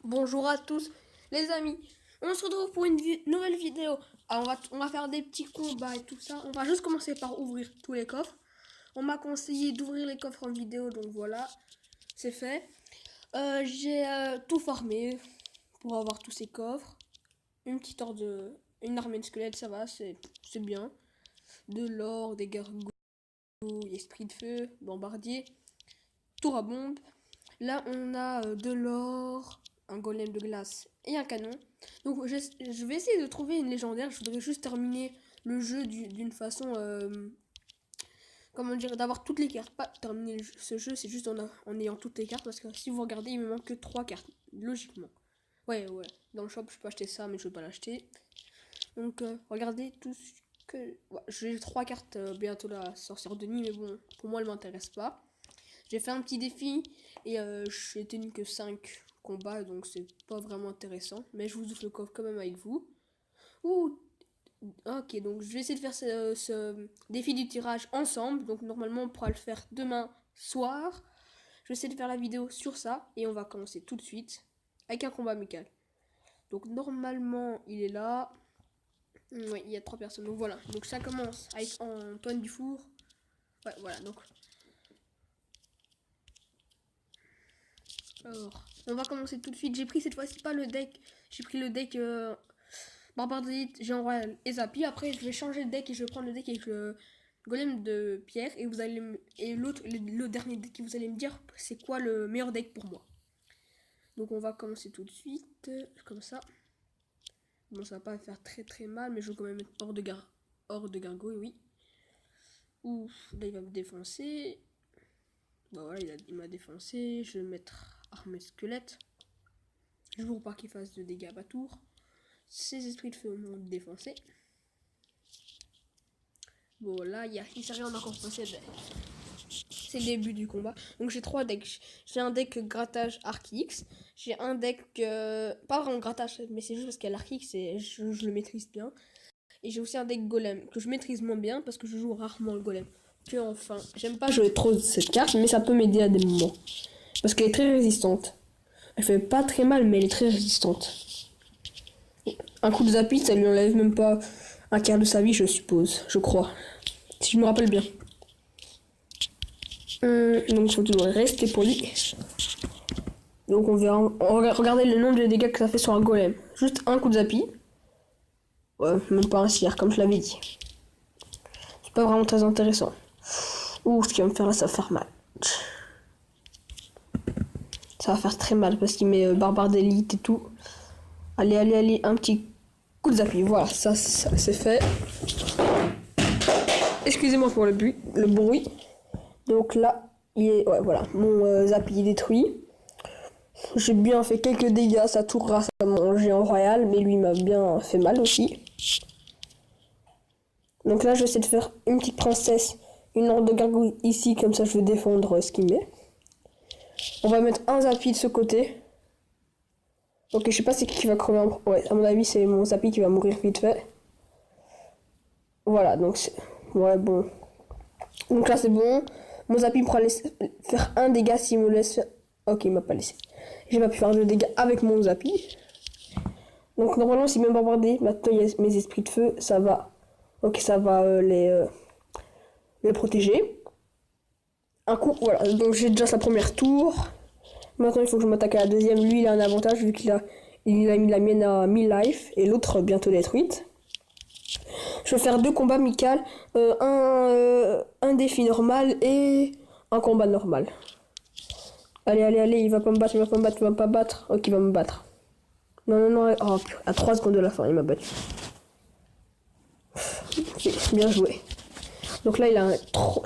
Bonjour à tous les amis, on se retrouve pour une nouvelle vidéo. Alors on va faire des petits combats et tout ça. On va juste commencer par ouvrir tous les coffres. On m'a conseillé d'ouvrir les coffres en vidéo, donc voilà, c'est fait. J'ai tout farmé pour avoir tous ces coffres. Une armée de squelettes, ça va, c'est bien. De l'or, des gargouilles, esprit de feu, bombardier, tour à bombe. Là on a de l'or, un golem de glace et un canon. Donc je vais essayer de trouver une légendaire. Je voudrais juste terminer le jeu d'une façon, comment dire, d'avoir toutes les cartes. Pas terminer ce jeu, c'est juste en ayant toutes les cartes. Parce que si vous regardez, il me manque que 3 cartes, logiquement. Ouais, dans le shop je peux acheter ça, mais je vais pas l'acheter. Donc regardez tout ce que... Ouais, j'ai 3 cartes bientôt la sorcière de Nîmes, mais bon, pour moi elle m'intéresse pas. J'ai fait un petit défi et j'ai tenu que 5 combats, donc c'est pas vraiment intéressant. Mais je vous ouvre le coffre quand même avec vous. Ouh, ok, donc je vais essayer de faire ce défi du tirage ensemble. Donc normalement on pourra le faire demain soir. Je vais essayer de faire la vidéo sur ça et on va commencer tout de suite avec un combat amical. Donc normalement il est là. Oui, il y a 3 personnes. Donc voilà, donc ça commence avec Antoine Dufour. Ouais, voilà, donc... Alors, on va commencer tout de suite. J'ai pris cette fois-ci pas le deck. J'ai pris le deck Barbare d'élite, Géant Royal et Zappy. Après, je vais changer de deck et je vais prendre le deck avec le Golem de Pierre. Et vous allez et l'autre, le dernier deck, vous allez me dire c'est quoi le meilleur deck pour moi. Donc, on va commencer tout de suite. Comme ça. Bon, ça va pas faire très mal, mais je vais quand même mettre hors de gargouille, oui. Ouf, là il va me défoncer. Bon, voilà, il m'a défoncé. Je vais mettre armée squelette. Je veux pas qu'il fasse de dégâts à tour. Ces esprits de feu m'ont défoncé. Bon, là, il s'est rien encore passé. C'est le début du combat. Donc, j'ai 3 decks. J'ai un deck grattage Arc-X. J'ai un deck. Pas vraiment grattage, mais c'est juste parce qu'il y a l'Arc-X et je le maîtrise bien. Et j'ai aussi un deck golem que je maîtrise moins bien parce que je joue rarement le golem. Que enfin, j'aime pas jouer trop cette carte, mais ça peut m'aider à des moments. Parce qu'elle est très résistante. Elle fait pas très mal, mais elle est très résistante. Un coup de Zappy, ça lui enlève même pas un quart de sa vie, je suppose. Je crois. Si je me rappelle bien. Donc, il faut toujours rester poli. Donc, on verra. Regardez le nombre de dégâts que ça fait sur un golem. Juste un coup de Zappy. Ouais, même pas un cire, comme je l'avais dit. C'est pas vraiment très intéressant. Ouh, ce qui va me faire là, ça va faire mal. Ça va faire très mal parce qu'il met barbare d'élite et tout. Allez, un petit coup de Zappy. Voilà, ça c'est fait. Excusez-moi pour le bruit. Donc là, ouais, voilà, mon Zappy est détruit. J'ai bien fait quelques dégâts, ça tour grâce à mon géant royal, mais lui m'a bien fait mal aussi. Donc là, je vais essayer de faire une petite princesse, une horde de gargouilles ici, comme ça je vais défendre ce qu'il met. On va mettre un Zappy de ce côté. Ok, je sais pas c'est qui va crever en... Ouais, à mon avis, c'est mon Zappy qui va mourir vite fait. Voilà, donc c'est... Ouais, bon. Donc là, c'est bon. Mon Zappy pourra faire un dégât s'il me laisse faire... Ok, il m'a pas laissé. J'ai pas pu faire de dégâts avec mon Zappy. Donc normalement, si même pas bardé, maintenant il y a mes esprits de feu, ça va... Ok, ça va les protéger. Un coup, voilà. Donc j'ai déjà sa première tour. Maintenant, il faut que je m'attaque à la deuxième. Lui, il a un avantage vu qu'il a mis la mienne à 1000 life et l'autre bientôt détruite. Je vais faire 2 combats amicaux, un défi normal et un combat normal. Allez, il va pas me battre. Ok, il va me battre. Non. Oh, à 3 secondes de la fin, il m'a battu. Ok, bien joué. Donc là, il a un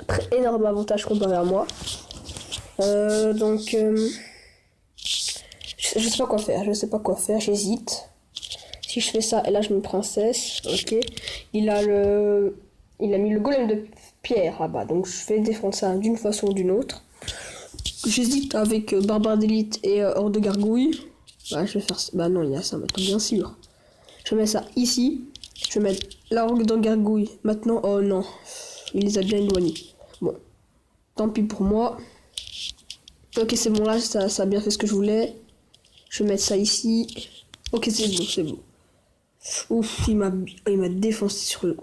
très énorme avantage comparé à moi. Je sais pas quoi faire, j'hésite. Si je fais ça, et là je mets princesse, ok. Il a mis le golem de pierre là-bas, donc je vais défendre ça d'une façon ou d'une autre. J'hésite avec barbare d'élite et horde de gargouille. Bah je vais faire ça. Bah non, il y a ça maintenant, bien sûr. Je mets ça ici. Je vais mettre la horde de gargouille. Maintenant, oh non, il les a bien éloignés. Bon, tant pis pour moi. Ok, c'est bon, là ça a bien fait ce que je voulais. Je vais mettre ça ici. Ok, c'est bon, c'est bon. Ouf, il m'a défoncé sur le...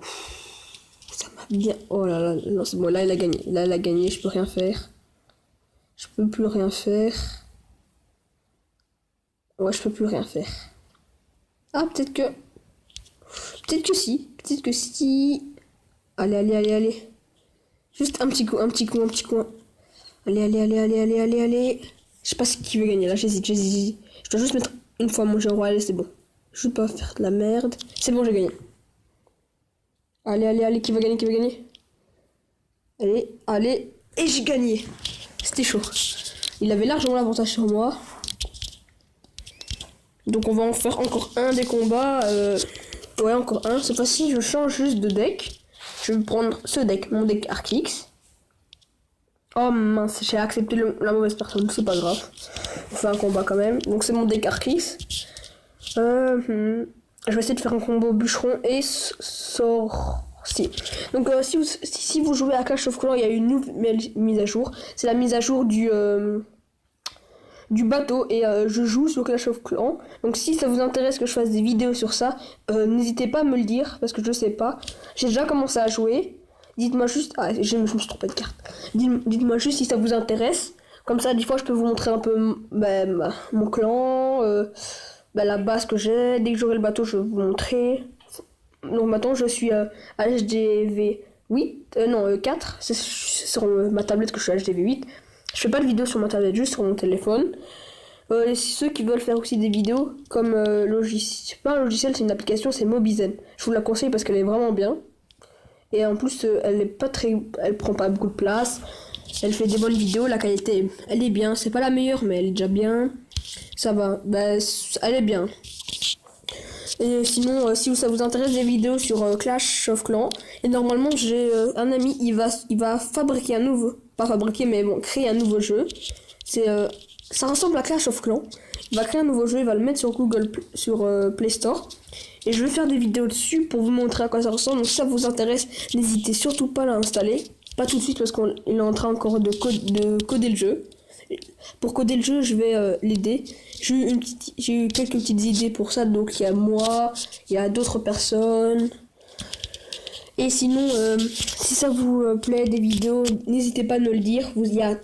Ça m'a bien... Oh là là, non, c'est bon, là, il a gagné. Là, il a gagné, je peux rien faire. Je peux plus rien faire. Ouais, je peux plus rien faire. Ah, peut-être que... Peut-être que si. Peut-être que si... Allez, allez, allez, allez. Juste un petit coup, un petit coup, un petit coup. Allez, allez, allez, allez, allez, allez, allez. Je sais pas qui veut gagner, là, j'hésite. Je dois juste mettre une fois mon jeu en roi, allez, c'est bon. Je veux pas faire de la merde. C'est bon, j'ai gagné. Allez, allez, allez, qui va gagner? Allez, allez. Et j'ai gagné. C'était chaud. Il avait largement l'avantage sur moi. Donc on va en faire encore un des combats. Ouais, encore un. Cette fois-ci, je change juste de deck. Je vais prendre ce deck, mon deck Arcix. Oh mince, j'ai accepté la mauvaise personne, c'est pas grave. On fait un combat quand même. Donc c'est mon deck Arcix. Je vais essayer de faire un combo bûcheron et sorcier. Donc si vous jouez à Clash of Clans, il y a une nouvelle mise à jour. C'est la mise à jour du bateau et je joue sur Clash of Clans. Donc si ça vous intéresse que je fasse des vidéos sur ça, n'hésitez pas à me le dire parce que je sais pas. J'ai déjà commencé à jouer. Dites-moi juste... Ah, je me suis trompé de carte. Dites-moi juste si ça vous intéresse. Comme ça, des fois, je peux vous montrer un peu mon clan, la base que j'ai. Dès que j'aurai le bateau, je vais vous montrer. Donc maintenant, je suis HDV 8. Non, 4. C'est sur ma tablette que je suis HDV 8. Je fais pas de vidéo sur ma tablette, juste sur mon téléphone. Et ceux qui veulent faire aussi des vidéos, comme logiciel... Pas un logiciel, c'est une application, c'est Mobizen. Je vous la conseille parce qu'elle est vraiment bien. Et en plus, elle prend pas beaucoup de place. Elle fait des bonnes vidéos. La qualité, elle est bien. C'est pas la meilleure, mais elle est déjà bien. Ça va. Elle est bien. Et sinon, si ça vous intéresse des vidéos sur Clash of Clans, et normalement, j'ai un ami, il va fabriquer un nouveau... Pas fabriquer, mais bon, créer un nouveau jeu. Ça ressemble à Clash of Clans. Il va créer un nouveau jeu, il va le mettre sur Play Store. Et je vais faire des vidéos dessus pour vous montrer à quoi ça ressemble. Donc si ça vous intéresse, n'hésitez surtout pas à l'installer. Pas tout de suite parce qu'il est en train encore de coder le jeu. Pour coder le jeu, je vais l'aider. J'ai eu quelques petites idées pour ça. Donc il y a moi, il y a d'autres personnes. Et sinon, si ça vous plaît des vidéos, n'hésitez pas à me le dire.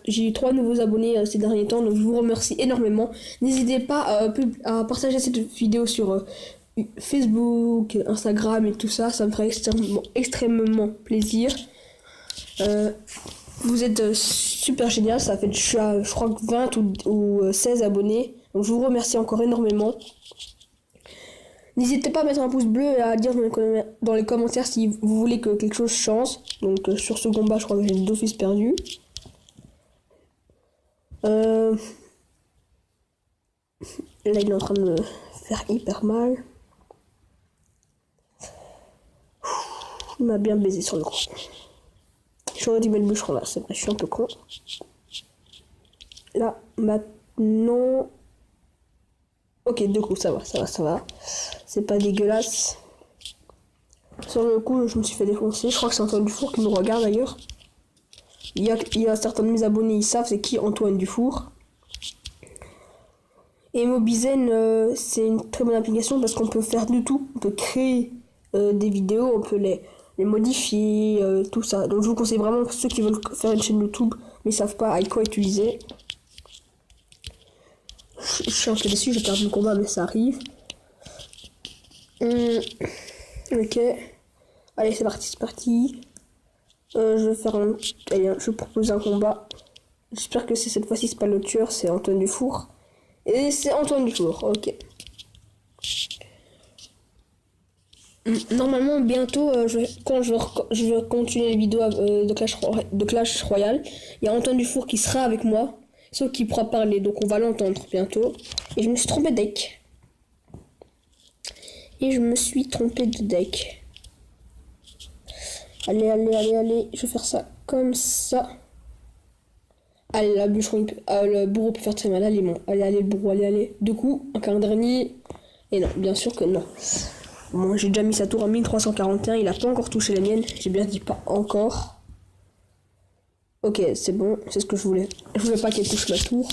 J'ai eu 3 nouveaux abonnés ces derniers temps, donc je vous remercie énormément. N'hésitez pas à partager cette vidéo sur Facebook, Instagram et tout ça. Ça me ferait extrêmement plaisir. Vous êtes super génial. Ça fait je crois que 20 ou 16 abonnés. Donc je vous remercie encore énormément. N'hésitez pas à mettre un pouce bleu et à dire dans les commentaires si vous voulez que quelque chose change. Donc sur ce combat, je crois que j'ai d'office perdu. Là, il est en train de me faire hyper mal. Il m'a bien baisé sur le coup. J'aurais dû mettre le bûcheron là, c'est vrai, je suis un peu con. Là, maintenant... Ok, 2 coups, ça va. C'est pas dégueulasse. Sur le coup, je me suis fait défoncer. Je crois que c'est Antoine Dufour qui nous regarde d'ailleurs. Il y a certains de mes abonnés, ils savent c'est qui Antoine Dufour. Et Mobizen, c'est une très bonne application parce qu'on peut faire du tout. On peut créer des vidéos, on peut les modifier, tout ça. Donc je vous conseille vraiment ceux qui veulent faire une chaîne YouTube mais ils savent pas avec quoi utiliser. Je suis un peu déçu, j'ai perdu le combat, mais ça arrive. Ok. Allez, c'est parti. Je vais faire Allez, je propose un combat. J'espère que cette fois-ci, c'est pas le tueur, c'est Antoine Dufour. Et c'est Antoine Dufour, ok. Normalement, bientôt, quand je vais continuer les vidéos de Clash Royale, il y a Antoine Dufour qui sera avec moi. Sauf qu'il pourra parler, donc on va l'entendre bientôt. Et je me suis trompé de deck. Allez. Je vais faire ça comme ça. Allez, le bourreau peut faire très mal. Allez, bon. Allez, le bourreau, allez. 2 coups, encore un dernier. Et non, bien sûr que non. Bon, j'ai déjà mis sa tour en 1341. Il a pas encore touché la mienne. J'ai bien dit pas encore. Ok, c'est bon, c'est ce que je voulais. Je voulais pas qu'elle touche ma tour.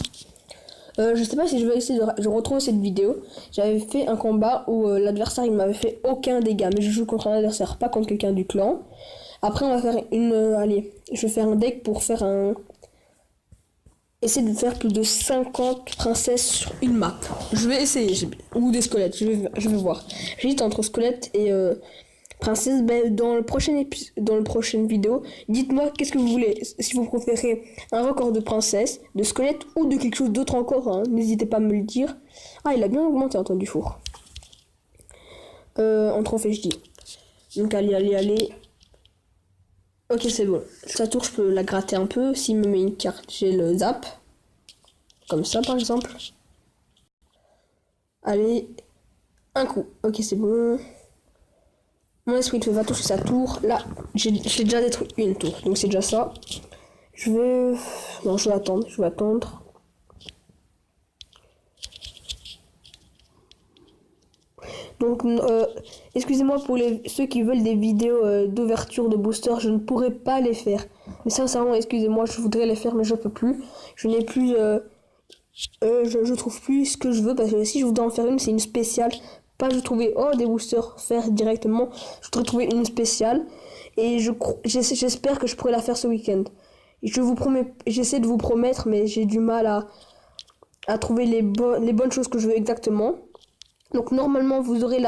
Je sais pas si je vais essayer de retrouver cette vidéo. J'avais fait un combat où l'adversaire il m'avait fait aucun dégât, mais je joue contre un adversaire, pas contre quelqu'un du clan. Après on va faire allez, je vais faire un deck pour faire un... Essayer de faire plus de 50 princesses sur une map. Je vais essayer, ou des squelettes, je vais voir. J'hésite entre squelettes et princesse. Dans le prochaine vidéo, dites-moi qu'est-ce que vous voulez. Si vous préférez un record de princesse, de squelette ou de quelque chose d'autre encore, hein. N'hésitez pas à me le dire. Ah, il a bien augmenté Antoine Dufour. En trophée, je dis. Donc allez. Ok, c'est bon. Sa tour, je peux la gratter un peu. S'il me met une carte, j'ai le zap. Comme ça, par exemple. Allez. Un coup. Ok, c'est bon. Mon esprit va toucher sa tour. Là, j'ai déjà détruit une tour. Donc, c'est déjà ça. Non, je vais attendre. Donc, excusez-moi pour ceux qui veulent des vidéos d'ouverture de booster, je ne pourrai pas les faire. Mais sincèrement, excusez-moi, je voudrais les faire, mais je peux plus. Je n'ai plus... je trouve plus ce que je veux, parce que si je voudrais en faire une, c'est une spéciale. Pas je trouvais, des boosters, faire directement. Je voudrais trouver une spéciale. Et j'espère que je pourrai la faire ce week-end. Je vous promets, j'essaie de vous promettre, mais j'ai du mal à trouver les bonnes choses que je veux exactement. Donc normalement vous aurez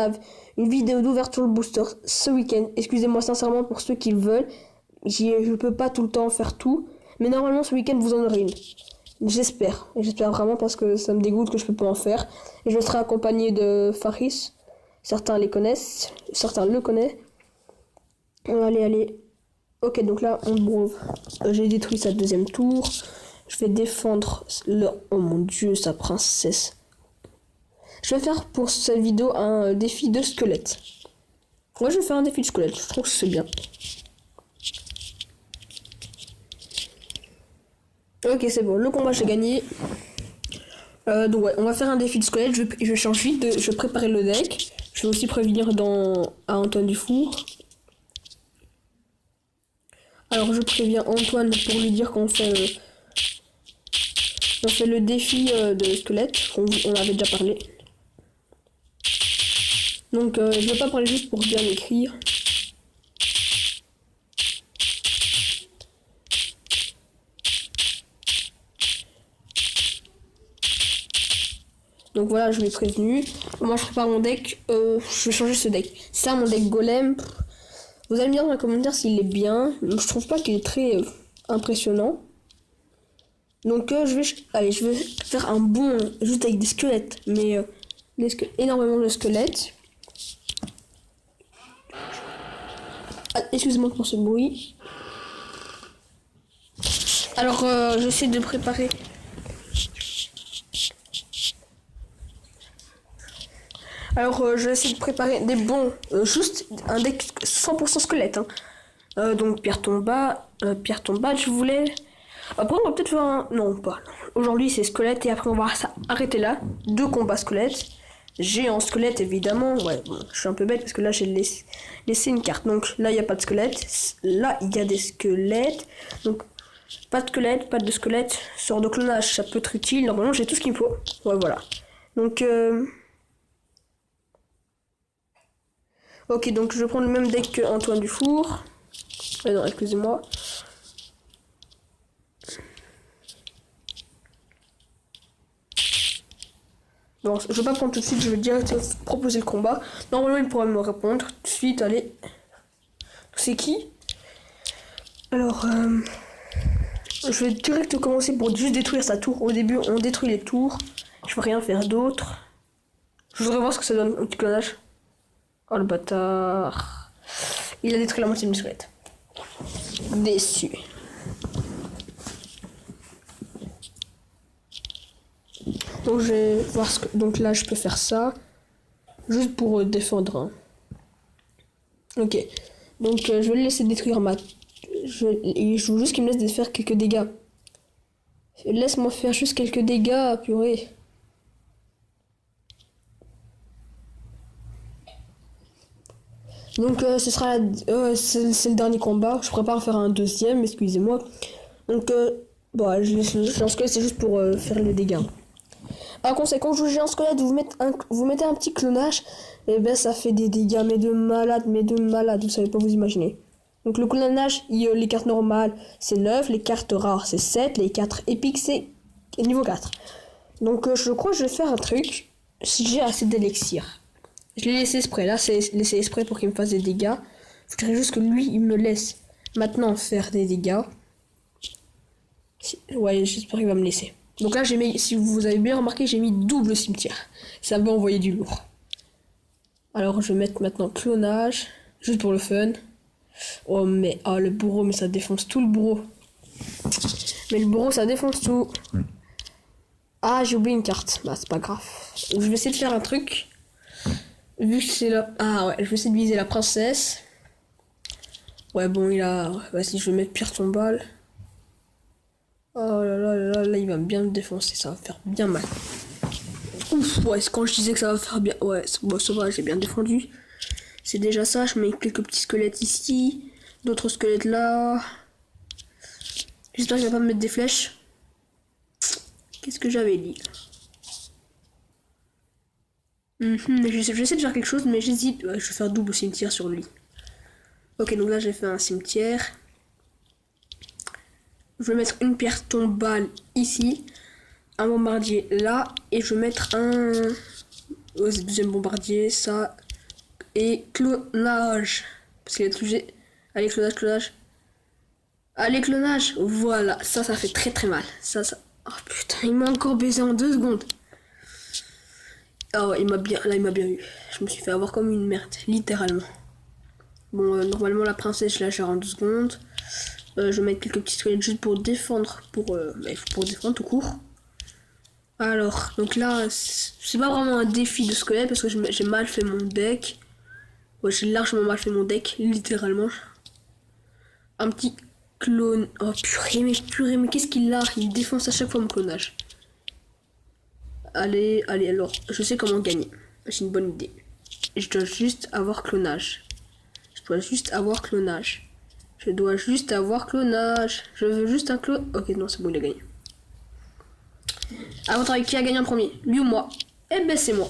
une vidéo d'ouverture de booster ce week-end. Excusez-moi sincèrement pour ceux qui le veulent. Je peux pas tout le temps faire tout. Mais normalement ce week-end vous en aurez une. J'espère. J'espère vraiment parce que ça me dégoûte que je peux pas en faire. Et je serai accompagné de Faris. Certains les connaissent. Certains le connaissent. Allez. Ok, donc là on brouve. J'ai détruit sa deuxième tour. Je vais défendre oh mon dieu, sa princesse. Je vais faire pour cette vidéo un défi de squelette. Moi je vais faire un défi de squelette, je trouve que c'est bien. Ok, c'est bon, le combat j'ai gagné. Donc ouais, on va faire un défi de squelette, je change vite, je vais préparer le deck. Je vais aussi prévenir à Antoine Dufour. Alors je préviens Antoine pour lui dire qu'on fait le défi de squelette, on avait déjà parlé. Donc je vais pas parler juste pour bien écrire. Donc voilà, je l'ai prévenu. Moi je prépare mon deck. Je vais changer ce deck. C'est ça mon deck golem. Vous allez me dire dans les commentaires s'il est bien. Je trouve pas qu'il est très impressionnant. Donc je vais faire un bon juste avec des squelettes. Mais énormément de squelettes. Excusez-moi pour ce bruit. Alors j'essaie de préparer. Alors je vais essayer de préparer des bons, juste un deck 100% squelette. Hein. Donc pierre tomba, je voulais. Après on va peut-être faire un... Non pas. Aujourd'hui c'est squelette et après on va arrêter là. 2 combats squelettes. Géant squelette évidemment. Ouais, bon, je suis un peu bête parce que là j'ai laissé une carte. Donc là il n'y a pas de squelette. Là il y a des squelettes. Donc pas de squelette. Sort de clonage, ça peut être utile. Normalement j'ai tout ce qu'il me faut. Ouais voilà. Donc ok, donc je vais prendre le même deck que Antoine Dufour. Non, excusez-moi. Bon, je vais pas prendre tout de suite, je vais direct proposer le combat. Normalement, il pourra me répondre tout de suite, allez. C'est qui? Alors, je vais direct commencer pour juste détruire sa tour. Au début, on détruit les tours. Je vais rien faire d'autre. Je voudrais voir ce que ça donne, un petit clonage. Oh le bâtard. Il a détruit la moitié de mes squelettes. Déçu. Donc je vais voir donc là je peux faire ça. Juste pour défendre. Hein. Ok. Donc je vais le laisser détruire je veux juste qu'il me laisse faire quelques dégâts. Laisse-moi faire juste quelques dégâts, purée. Donc ce sera c'est le dernier combat. Je prépare à faire un deuxième, excusez-moi. Donc bon, je lance que c'est juste pour faire les dégâts. Un conseil, quand vous jouez géant squelette, vous mettez un petit clonage, et ben ça fait des dégâts, mais de malade, vous savez pas vous imaginer. Donc le clonage, les cartes normales, c'est 9, les cartes rares, c'est 7, les cartes épiques, c'est niveau 4. Donc je crois que je vais faire un truc, si j'ai assez d'élixir. Je l'ai laissé exprès, là c'est laissé exprès pour qu'il me fasse des dégâts. Il faudrait juste que lui, il me laisse maintenant faire des dégâts. Ouais, j'espère qu'il va me laisser. Donc là, j'ai mis, si vous avez bien remarqué, j'ai mis double cimetière. Ça va envoyer du lourd. Alors, je vais mettre maintenant clonage, juste pour le fun. Oh, mais le bourreau, mais ça défonce tout le bourreau. Mais le bourreau, ça défonce tout. Ah, j'ai oublié une carte. Bah, c'est pas grave. Je vais essayer de faire un truc. Vu que c'est là. Ah ouais, je vais essayer de viser la princesse. Ouais, bon, il a. Vas-y, je vais mettre Pierre Tombale. Oh là, il va bien me défoncer, ça va faire bien mal. Ouf, ouais, c'est quand je disais que ça va faire bien. Ouais, bon, ça va, j'ai bien défendu. C'est déjà ça, je mets quelques petits squelettes ici. D'autres squelettes là. J'espère qu'il va pas me mettre des flèches. Qu'est-ce que j'avais dit? J'essaie de faire quelque chose, mais j'hésite. Ouais, je vais faire double cimetière sur lui. Ok, donc là j'ai fait un cimetière. Je vais mettre une pierre tombale ici, un bombardier là, et je vais mettre un deuxième bombardier, ça, et clonage. Parce qu'il est obligé. Allez, clonage. Allez, clonage. Voilà, ça fait très mal. Ça. Oh putain, il m'a encore baisé en 2 secondes. Ah ouais, il m'a bien eu. Je me suis fait avoir comme une merde, littéralement. Bon, normalement la princesse, je la gère en 2 secondes. Je vais mettre quelques petits squelettes juste pour défendre, pour défendre tout court. Alors, donc là, c'est pas vraiment un défi de squelette parce que j'ai mal fait mon deck. Ouais, j'ai largement mal fait mon deck, littéralement. Un petit clone. Oh purée, mais qu'est-ce qu'il a? Il défonce à chaque fois mon clonage. Allez, alors, je sais comment gagner. C'est une bonne idée. Je dois juste avoir clonage. Je dois juste avoir clonage. Je veux juste un clone. Ok, non, c'est bon, il a gagné. À votre avis, qui a gagné en premier? Lui ou moi? Eh ben, c'est moi.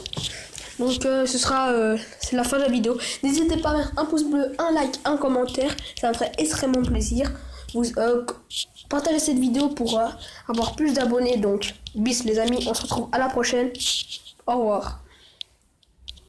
Donc, c'est la fin de la vidéo. N'hésitez pas à mettre un pouce bleu, un like, un commentaire. Ça me ferait extrêmement plaisir. Partagez cette vidéo pour avoir plus d'abonnés. Donc, bis les amis, on se retrouve à la prochaine. Au revoir.